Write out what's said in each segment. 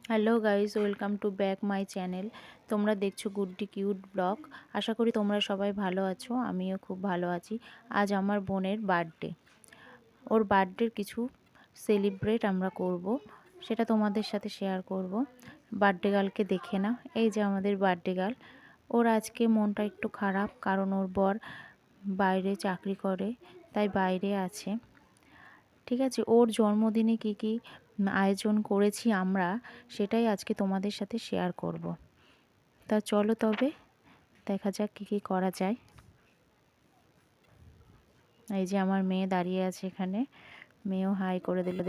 Hello guys, welcome to back my channel. তোমরা দেখছো গুড্ডি cute blog. আশা করি তোমরা সবাই ভালো আছো, আমিও খুব ভালো আছি। আজ আমার বোনের বার্থডে। ওর বার্থডের কিছু সেলিব্রেট আমরা করব, সেটা তোমাদের সাথে শেয়ার করব। বার্থডে গার্লকে দেখে নাও, এই যে আমাদের বার্থডে গার্ল। ওর আজকে মনটা একটু খারাপ, কারণ ওর বর বাইরে চাকরি করে, তাই বাইরে আছে। ঠিক আছে, ওর জন্মদিনে কি কি আয়োজন করেছি আমরা, সেটাই আজকে তোমাদের সাথে শেয়ার করব। তা চলো তবে দেখা যাক কি কি করা যায়। এই যে আমার মেয়ে দাঁড়িয়ে আছে এখানে, মেয়েও হাই করে দিল।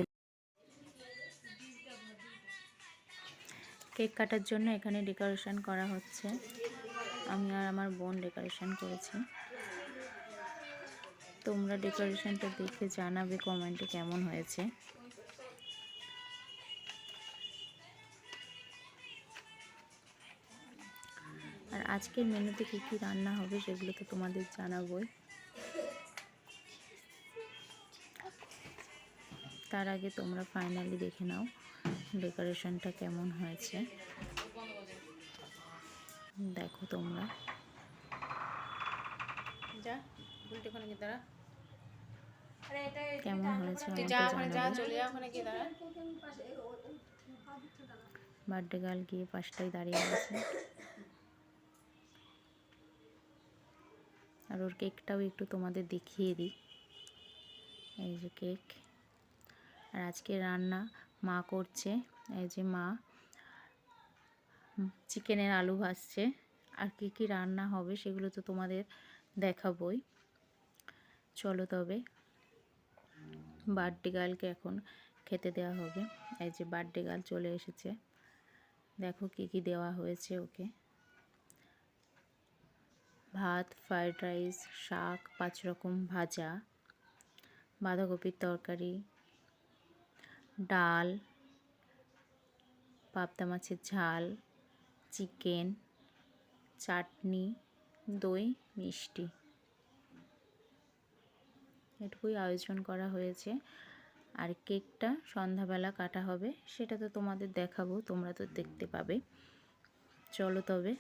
কেক কাটার জন্য এখানে ডেকোরেশন করা হচ্ছে। আমি আর আমার বোন ডেকোরেশন করেছি। তোমরা ডেকোরেশনটা দেখে জানাবে কমেন্টে কেমন হয়েছে। আর আজকের মেনুতে কী কী রান্না হবে সেগুলো তো তোমাদের জানাবোই। তার আগে তোমরা ফাইনালি দেখে নাও ডেকোরেশনটা কেমন হয়েছে। দেখো তোমরা, কেমন হয়েছে আমাকে জানাবে। বার্থডে গার্ল গিয়ে পাশটায় দাঁড়িয়ে আছে, আর ওর কেকটাও একটু তোমাদের দেখিয়ে দিই। এই যে কেক। আর আজকে রান্না মা করছে। এই যে মা চিকেনের আলু ভাজছে। আর কি কি রান্না হবে সেগুলো তো তোমাদের দেখাবই। চলো তবে বার্থডে গার্লকে এখন খেতে দেওয়া হবে। এই যে বার্থডে গার্ল চলে এসেছে। দেখো কি কি দেওয়া হয়েছে ওকে। ভাত, ফ্রাইড রাইস, শাক, 5 রকম ভাজা, বাঁধাকপির তরকারি, ডাল, পাবদা মাছের ঝাল, চিকেন, চাটনি, দই, মিষ্টি, এটুকুই আয়োজন করা হয়েছে। আর কেকটা সন্ধ্যাবেলা কাটা হবে, সেটা তো তোমাদের দেখাবো, তোমরা তো দেখতে পাবে। চলো তবে।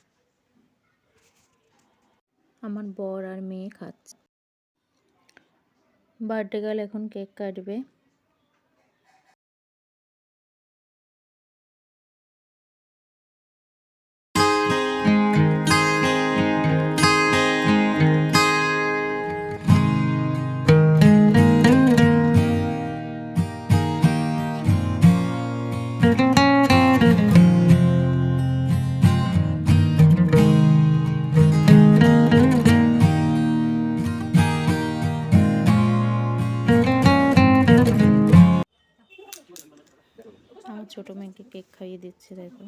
আমার বর আর মেয়ে খাচ্ছে। বার্থডে গার্ল এখন কেক কাটবে। আমার ছোটো মেয়েকে কেক খাইয়ে দিচ্ছে, দেখো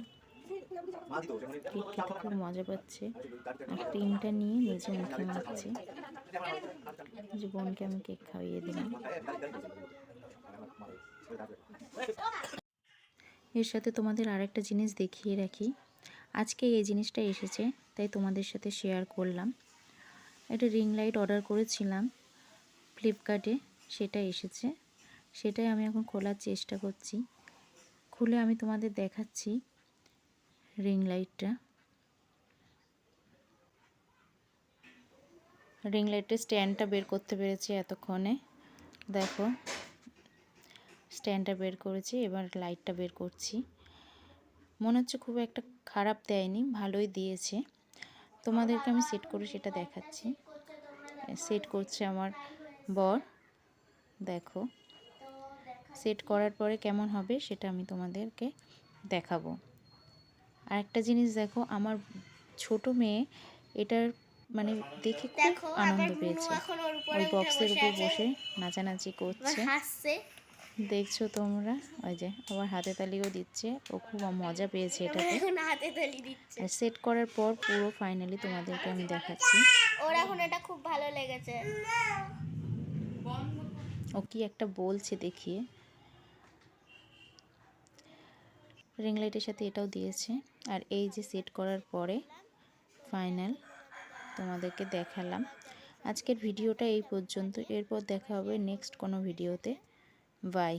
কেক খেতে খুব মজা পাচ্ছে। আর ক্রিমটা নিয়ে নিজে মুখে মাখছে। যে বোনকে আমি কেক খাইয়ে দিলাম। এর সাথে তোমাদের আরেকটা জিনিস দেখিয়ে রাখি। আজকে এই জিনিসটা এসেছে, তাই তোমাদের সাথে শেয়ার করলাম। একটা রিং লাইট অর্ডার করেছিলাম ফ্লিপকার্টে, সেটা এসেছে। সেটাই আমি এখন খোলার চেষ্টা করছি। খুলে আমি তোমাদের দেখাচ্ছি রিং লাইটটা। রিং লাইটের স্ট্যান্ডটা বের করতে পেরেছি এতক্ষণে। দেখো স্ট্যান্ডটা বের করেছি, এবার লাইটটা বের করছি। মনে হচ্ছে খুব একটা খারাপ দেয়নি, ভালোই দিয়েছে। তোমাদেরকে আমি সেট করে সেটা দেখাচ্ছি। সেট করছে আমার বর। দেখো সেট করার পরে কেমন হবে সেটা আমি তোমাদেরকে দেখাবো। আর একটা জিনিস দেখো, আমার ছোট মেয়ে এটার মানে দেখে খুব আনন্দ পেয়েছে। ওই বক্সের উপর বসে নাচানাচি করছে, দেখছো তোমরা। ওই যে আবার হাতে তালিও দিচ্ছে, ও খুব মজা পেয়েছে এটাতে। আর সেট করার পর পুরো ফাইনালি তোমাদেরকে আমি দেখাচ্ছি। ওর এখন এটা খুব ভালো লেগেছে। ও কি একটা বলছে দেখিয়ে। রিং লাইটের সাথে এটাও দিয়েছে। আর এই যে সেট করার পরে ফাইনাল তোমাদেরকে দেখালাম। আজকের ভিডিওটা এই পর্যন্ত। এরপর দেখা হবে নেক্সট কোনো ভিডিওতে। বাই।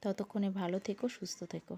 ততক্ষণে ভালো থেকো, সুস্থ থেকো।